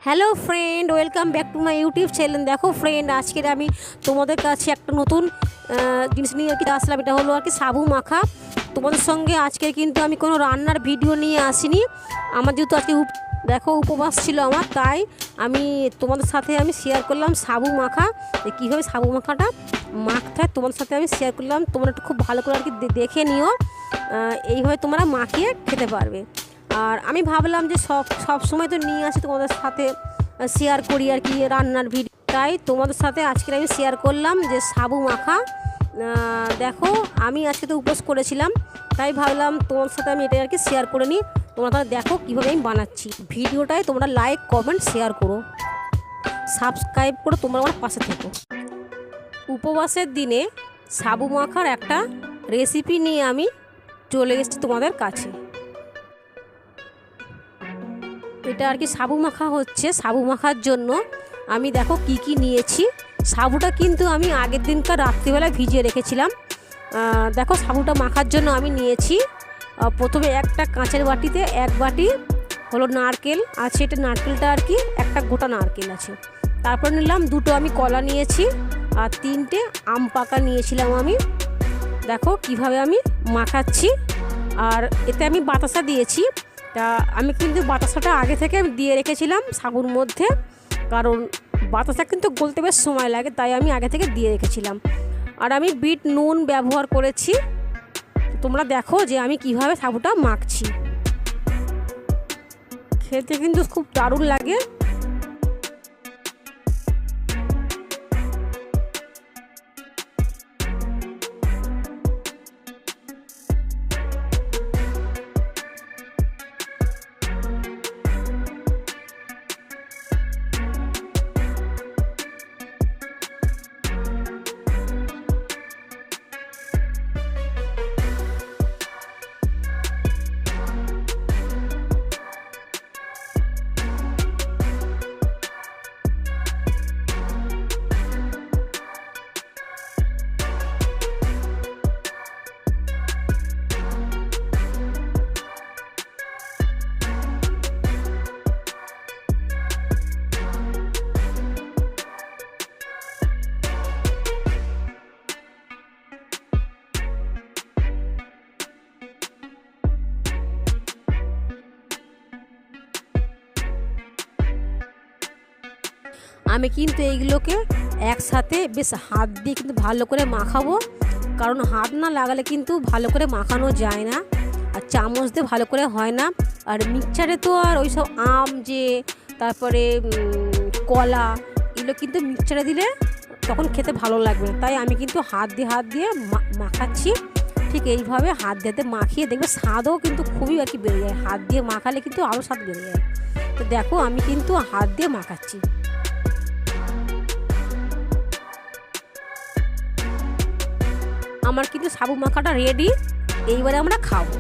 Hello friend, welcome back to my YouTube channel. দেখো friend, আজকের আমি তোমাদের কাছে একটা নতুন জিনিস নিয়ে আর কি আসলাম। এটা হলো আর কি সাবু মাখা। তোমাদের সঙ্গে আজকে কিন্তু আমি কোনো রান্নার ভিডিও নিয়ে আসিনি। আমার যেহেতু আজকে দেখো উপবাস ছিল আমার, তাই আমি তোমাদের সাথে আমি শেয়ার করলাম সাবু মাখা। কীভাবে সাবু মাখাটা মাখতে হয় তোমাদের সাথে আমি শেয়ার করলাম। তোমরা একটু খুব ভালো করে আর কি দেখে নিও, এইভাবে তোমরা মাখিয়ে খেতে পারবে। আর আমি ভাবলাম যে সব সময় তো নিয়ে আসি তোমাদের সাথে শেয়ার করি আর কি রান্নার ভিডিও, তাই তোমাদের সাথে আজকে আমি শেয়ার করলাম যে সাবু মাখা। দেখো আমি আজকে তো উপোস করেছিলাম, তাই ভাবলাম তোমার সাথে আমি এটা আর কি শেয়ার করে নিই। তোমরা তাহলে দেখো কীভাবে আমি বানাচ্ছি। ভিডিওটায় তোমরা লাইক কমেন্ট শেয়ার করো, সাবস্ক্রাইব করে তোমরা আমার পাশে থেকো। উপবাসের দিনে সাবু মাখার একটা রেসিপি নিয়ে আমি চলে এসেছি তোমাদের কাছে। এটা আর কি সাবু মাখা হচ্ছে। সাবু মাখার জন্য আমি দেখো কি কি নিয়েছি। সাবুটা কিন্তু আমি আগের দিনকার রাত্রিবেলায় ভিজিয়ে রেখেছিলাম। দেখো সাবুটা মাখার জন্য আমি নিয়েছি প্রথমে একটা কাঁচের বাটিতে 1 বাটি হলো নারকেল আছে। এটা নারকেলটা আর কি একটা গোটা নারকেল আছে। তারপর নিলাম 2টো আমি কলা নিয়েছি, আর 3টে আম পাকা নিয়েছিলাম আমি। দেখো কিভাবে আমি মাখাচ্ছি। আর এতে আমি বাতাসা দিয়েছি। তা আমি কিন্তু বাতাসাটা আগে থেকে দিয়ে রেখেছিলাম সাবুর মধ্যে, কারণ বাতাসা কিন্তু গলতে বেশ সময় লাগে, তাই আমি আগে থেকে দিয়ে রেখেছিলাম। আর আমি বিট নুন ব্যবহার করেছি। তোমরা দেখো যে আমি কিভাবে সাবুটা মাখছি। খেতে কিন্তু খুব দারুণ লাগে। আমি কিন্তু এইগুলোকে একসাথে বেশ হাত দিয়ে কিন্তু ভালো করে মাখাবো, কারণ হাত না লাগালে কিন্তু ভালো করে মাখানো যায় না, আর চামচ দিয়ে ভালো করে হয় না। আর মিক্সচারে তো আর ওই সব আম যে তারপরে কলা এগুলো কিন্তু মিক্সচারে দিলে তখন খেতে ভালো লাগবে না, তাই আমি কিন্তু হাত দিয়ে মাখাচ্ছি। ঠিক এইভাবে হাত দিয়ে মাখিয়ে দেখবে স্বাদও কিন্তু খুবই আর কি বেড়ে যায়। হাত দিয়ে মাখালে কিন্তু আরও স্বাদ বেড়ে যায়। তো দেখো আমি কিন্তু হাত দিয়ে মাখাচ্ছি। আমার কিন্তু সাবু মাখাটা রেডি। এইবারে আমরা খাবো।